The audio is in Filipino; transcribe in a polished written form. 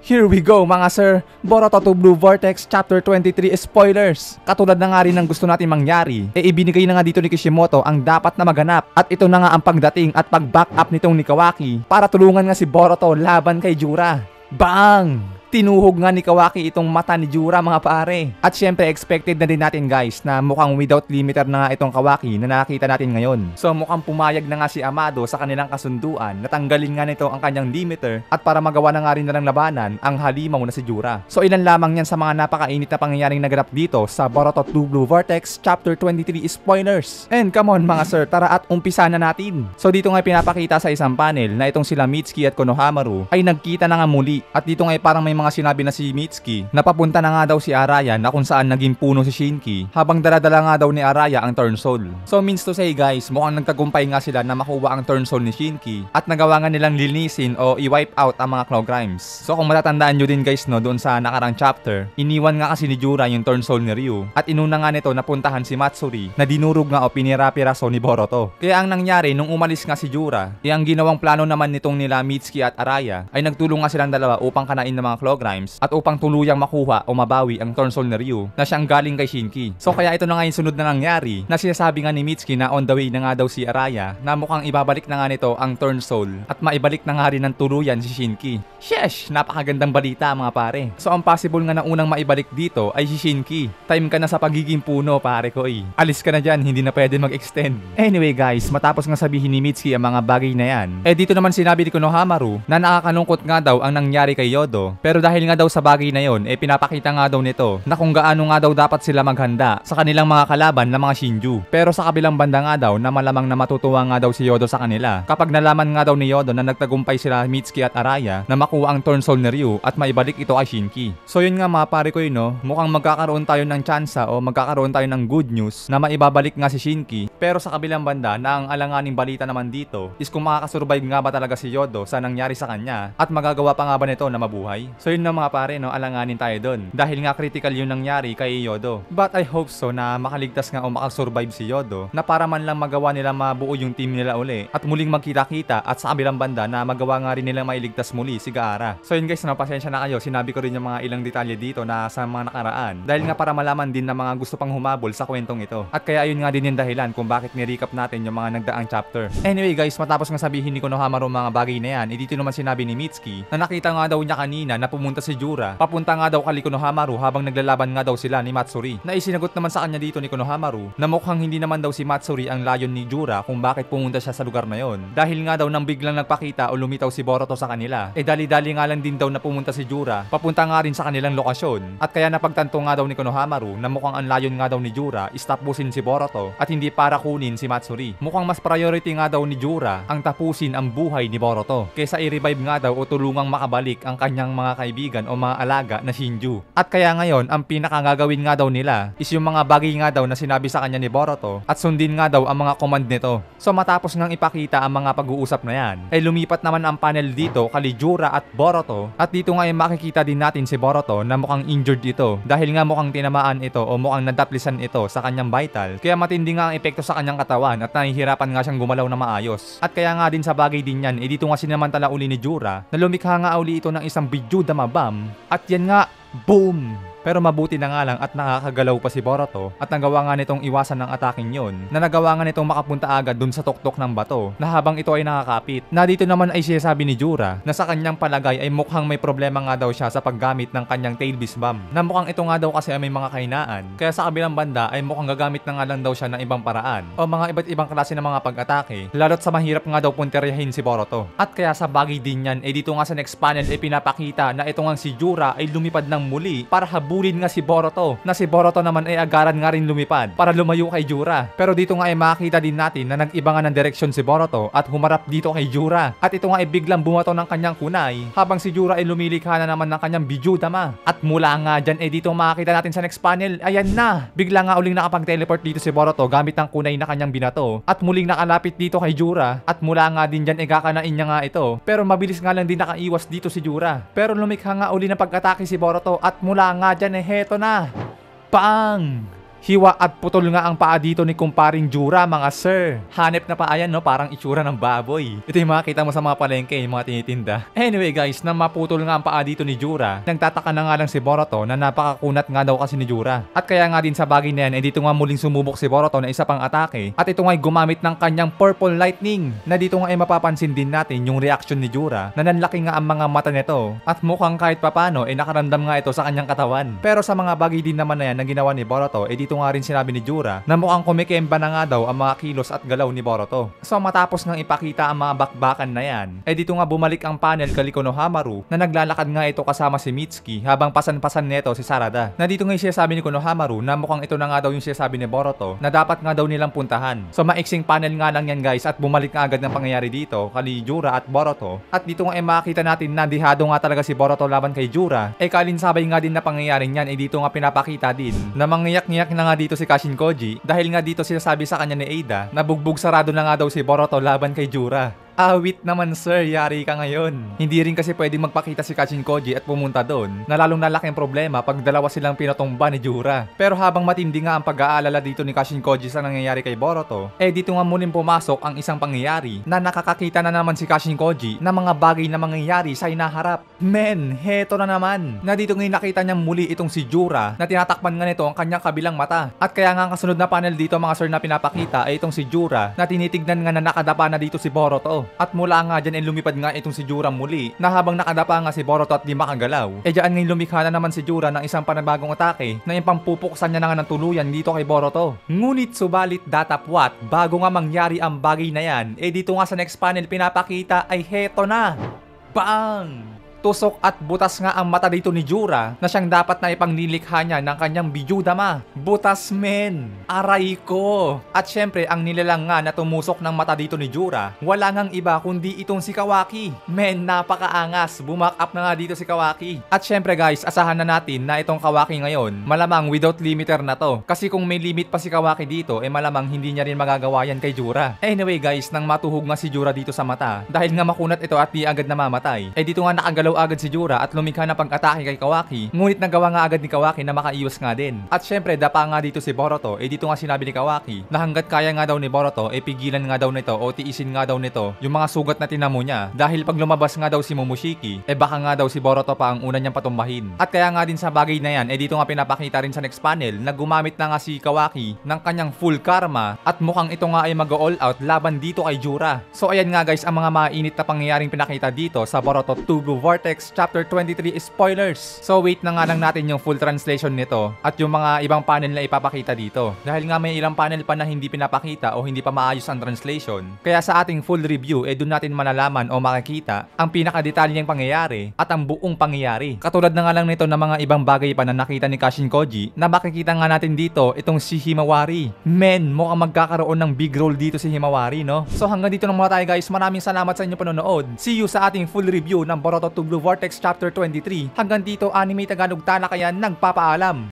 Here we go mga sir, Boruto to Blue Vortex Chapter 23 spoilers. Katulad na nga rin ng gusto natin mangyari, ibinigay na nga dito ni Kishimoto ang dapat na maganap. At ito na nga ang pagdating at pag-back up nitong ni Kawaki para tulungan nga si Boruto laban kay Jura. Bang! Tinuhog nga ni Kawaki itong mata ni Jura mga pare. At syempre expected na din natin guys na mukhang without limiter na nga itong Kawaki na nakita natin ngayon. So mukhang pumayag na nga si Amado sa kanilang kasunduan na tanggalin nga nito ang kanyang limiter at para magawa na nga rin na ng labanan ang halimaw na si Jura. So ilan lamang yan sa mga napakainit na pangyayaring naganap dito sa Boruto 2 Blue Vortex Chapter 23 spoilers. And come on mga sir, tara at umpisa na natin. So dito nga pinapakita sa isang panel na itong sila Mitsuki at Konohamaru ay nagkita na nga muli. At dito nga parang may mga sinabi na si Mitsuki na papunta na nga daw si Araya na kung saan naging puno si Shinki habang daladala nga daw ni Araya ang Turn Soul. So means to say guys, mukhang nagtagumpay nga sila na makuha ang Turn Soul ni Shinki at nagawa nga nilang linisin o i-wipe out ang mga Claw Grimes. So kung matatandaan nyo din guys no, doon sa nakarang chapter, iniwan nga kasi ni Jura yung Turn Soul ni Ryu at inuna nga nito na puntahan si Matsuri na dinurog nga o pinira-piraso ni Boruto. Kaya ang nangyari nung umalis nga si Jura, ang ginawang plano naman nitong nila Mitsuki at Araya ay nagtulong nga silang dalawa upang kanain ng mga Claw Grimes at upang tuluyang makuha o mabawi ang Turn Soul ni Ryu na siyang galing kay Shinki. So kaya ito na nga yung sunod na nangyari na sinasabi nga ni Mitsuki na on the way na nga daw si Araya na mukhang ibabalik na nga nito ang Turn Soul at maibalik na nga rin ng tuluyan si Shinki. Sheesh! Napakagandang balita mga pare. So ang possible nga na unang maibalik dito ay si Shinki. Time ka na sa pagiging puno pare ko eh. Alis ka na dyan, hindi na pwede mag-extend. Anyway guys, matapos nga sabihin ni Mitsuki ang mga bagay na yan, dito naman sinabi ni Konohamaru na nakakalungkot nga daw ang nangyari kay Yodo. Pero dahil nga daw sa bagay na yon, pinapakita nga daw nito na kung gaano nga daw dapat sila maghanda sa kanilang mga kalaban na mga Shinju. Pero sa kabilang banda nga daw na malamang na matutuwa nga daw si Yodo sa kanila kapag nalaman nga daw ni Yodo na nagtagumpay sila Mitsuki at Araya na makuha ang Turn Soul ni Ryu at maibalik ito kay Shinki. So yun nga mga pare ko yun no, mukhang magkakaroon tayo ng tsansa o magkakaroon tayo ng good news na maibabalik nga si Shinki. Pero sa kabilang banda na ang alanganing balita naman dito is kung makakasurvive nga ba talaga si Yodo sa nangyari sa kanya at magagawa pa nga ba nito na mabuhay. So yun na mga pare no, alanganin tayo doon dahil nga critical yung nangyari kay Yodo. But I hope so na makaligtas nga o makasurvive si Yodo na para man lang magawa nila mabuo yung team nila uli at muling magkita-kita at sa kabilang banda na magawa nga rin nila mailigtas muli si Gaara. So yun guys, pasensya na kayo, sinabi ko rin yung mga ilang detalye dito na sa mga nakaraan dahil nga para malaman din na mga gusto pang humabol sa kwentong ito. At kaya ayun nga din yung dahilan kung bakit ni-recap natin yung mga nagdaang chapter. Anyway guys, matapos nga sabihin ni Konohamaru mga bagay na yan, dito naman sinabi ni Mitsuki na nakita nga daw niya kanina na pumunta si Jura papunta nga daw kay Konohamaru habang naglalaban nga daw sila ni Matsuri. Na isinagot naman sa kanya dito ni Konohamaru na mukhang hindi naman daw si Matsuri ang layon ni Jura kung bakit pumunta siya sa lugar na yon. Dahil nga daw nang biglang nagpakita o lumitaw si Boruto sa kanila, dali-dali nga lang din daw na pumunta si Jura papunta nga rin sa kanilang lokasyon. At kaya napagtanto nga daw ni Konohamaru na mukhang ang layon nga daw ni Jura is tapusin si Boruto at hindi para kunin si Matsuri. Mukhang mas priority nga daw ni Jura ang tapusin ang buhay ni Boruto kaysa i-revive nga daw o tulungang makabalik ang kanyang mga kaibigan o mga alaga na Shinju. At kaya ngayon, ang pinakagagawin nga daw nila is yung mga bagay nga daw na sinabi sa kanya ni Boruto at sundin nga daw ang mga command nito. So matapos ngang ipakita ang mga pag-uusap na yan, lumipat naman ang panel dito kali Jura at Boruto at dito nga makikita din natin si Boruto na mukhang injured ito dahil nga mukhang tinamaan ito o mukhang nadaplisan ito sa kanyang vital kaya matindi nga ang epekto sa kanyang katawan at nahihirapan nga siyang gumalaw na maayos. At kaya nga din sa bagay din yan, dito nga sinamantala uli ni Jura na lumikha nga uli ito ng isang Bijudama bomb at yan nga, boom! Pero mabuti na nga lang at nakakagalaw pa si Boruto at nagawa nga nitong iwasan ng ataking yon na nagawa nga nitong makapunta agad dun sa tuktok ng bato na habang ito ay nakakapit. Na dito naman ay sinasabi ni Jura na sa kanyang palagay ay mukhang may problema nga daw siya sa paggamit ng kanyang tail beast bomb. Na mukhang ito nga daw kasi ay may mga kahinaan kaya sa kabilang banda ay mukhang gagamit na nga lang daw siya ng ibang paraan o mga iba't ibang klase ng mga pag-atake lalo't sa mahirap nga daw punteryahin si Boruto. At kaya sa bagay din yan dito nga sa next panel pinapakita na ito nga si Jura ay lumipad ng muli para habulin nga si Boruto na si Boruto naman ay agaran nga rin lumipad para lumayo kay Jura. Pero dito nga ay makikita din natin na nag-iba nga ng direksyon si Boruto at humarap dito kay Jura at ito nga ay biglang bumato ng kanyang kunay habang si Jura ay lumilikha na naman ng kanyang Bijudama. At mula nga dyan dito makikita natin sa next panel, ayan na, bigla nga uling nakapag-teleport dito si Boruto gamit ng kunay na kanyang binato at muling nakalapit dito kay Jura at mula nga din dyan kakanain niya nga ito. Pero mabilis nga lang din nakaiwas dito si Jura. Pero lumikha nga uli ng pag-atake si Boruto at mula nga dyan heto na. Bang! Hiwa at putol nga ang paa dito ni kumparing Jura mga sir. Hanep na pa ayan no, parang itsura ng baboy. Ito yung makikita mo sa mga palengke, yung mga tinitinda. Anyway guys, nang maputol nga ang paa dito ni Jura, nagtataka na nga lang si Boruto na napakakunat nga daw kasi ni Jura. At kaya nga din sa bagay na yan, dito nga muling sumubok si Boruto na isa pang atake. At ito nga ay gumamit ng kanyang purple lightning. Na dito nga ay mapapansin din natin yung reaction ni Jura na nanlaki nga ang mga mata nito. At mukhang kahit papano ay nakaramdam nga ito sa kanyang katawan. Pero sa mga bagay din naman na yan na ginawa ni Boruto, dito nga rin sinabi ni Jura na mukhang kumikemba na nga daw ang mga kilos at galaw ni Boruto. So matapos nang ipakita ang mga bakbakan na yan, dito nga bumalik ang panel kay Konohamaru na naglalakad nga ito kasama si Mitsuki habang pasan-pasan neto si Sarada. Na dito nga yung sinasabi ni Konohamaru na mukhang ito na nga daw yung sinasabi ni Boruto na dapat nga daw nilang puntahan. So maiksing panel nga lang yan guys at bumalik nga agad ng pangyayari dito kay Jura at Boruto. At dito nga ay makita natin na dihado nga talaga si Boruto laban kay Jura. Kalinsabay nga din na pangyayari niyan dito nga pinapakita din na mangyak-ngyak na nga dito si Kashin Koji dahil nga dito sinasabi sa kanya ni Ada na bugbog sarado na nga daw si Boruto laban kay Jura. Awit naman sir, yari ka ngayon. Hindi rin kasi pwedeng magpakita si Kashin Koji at pumunta doon na lalong nalaki ang problema pag dalawa silang pinatumba ni Jura. Pero habang matindi nga ang pag-aalala dito ni Kashin Koji sa nangyayari kay Boruto, dito nga muling pumasok ang isang pangyayari na nakakakita na naman si Kashin Koji na mga bagay na mangyayari sa hinaharap. Men, heto na naman. Na dito nga nakita niya muli itong si Jura na tinatakpan nga nito ang kanyang kabilang mata. At kaya nga ang kasunod na panel dito mga sir na pinapakita ay itong si Jura na tinitignan nga na nakadapa na dito si Boruto. At mula nga dyan ay lumipad nga itong si Jura muli na habang nakadapa nga si Boruto at di makagalaw, dyan ngayon lumikha na naman si Jura ng isang panibagong atake na yung pampupuksan niya na nga ng tuluyan dito kay Boruto. Ngunit subalit datapwat, bago nga mangyari ang bagay na yan, dito nga sa next panel pinapakita ay heto na. Bang! Tusok at butas nga ang mata dito ni Jura na siyang dapat na ipanglilikha niya ng kanyang biyudama. Butas men! Aray ko! At syempre ang nilalang nga na tumusok ng mata dito ni Jura, wala ngang iba kundi itong si Kawaki. Men, napakaangas! Bumak up na nga dito si Kawaki. At syempre guys, asahan na natin na itong Kawaki ngayon, malamang without limiter na to. Kasi kung may limit pa si Kawaki dito, malamang hindi niya rin magagawa yan kay Jura. Anyway guys, nang matuhog nga si Jura dito sa mata, dahil nga makunat ito at di agad namamatay, dito nga nakagalaw agad si Jura at lumikha na pag-atake kay Kawaki. Ngunit nagawa nga agad ni Kawaki na makaiwas nga din. At syempre dapa nga dito si Boruto, dito nga sinabi ni Kawaki na hanggat kaya nga daw ni Boruto, pigilan nga daw nito o tiisin nga daw nito yung mga sugat na tinamo niya. Dahil pag lumabas nga daw si Momoshiki, baka nga daw si Boruto pa ang una niyang patumbahin. At kaya nga din sa bagay na yan, dito nga pinapakita rin sa next panel na gumamit na nga si Kawaki ng kanyang full karma at mukhang ito nga ay mag-all out laban dito kay Jura. So ayan nga guys ang mga mainit na pangyayaring pinakita dito sa Boruto 2 Blue Vortex Chapter 23 spoilers. So wait na nga lang natin yung full translation nito at yung mga ibang panel na ipapakita dito. Dahil nga may ilang panel pa na hindi pinapakita o hindi pa maayos ang translation. Kaya sa ating full review doon natin malalaman o makikita ang pinakadetalyeng pangyayari at ang buong pangyayari. Katulad na nga lang nito na mga ibang bagay pa na nakita ni Kashin Koji na makikita nga natin dito itong si Himawari. Men, mukhang magkakaroon ng big role dito si Himawari, no? So hanggang dito na muna tayo guys. Maraming salamat sa inyong panonood. See you sa ating full review ng Boruto 2 Blue Vortex Chapter 23. Hanggang dito, Anime Tagalog Talakayan nagpapaalam.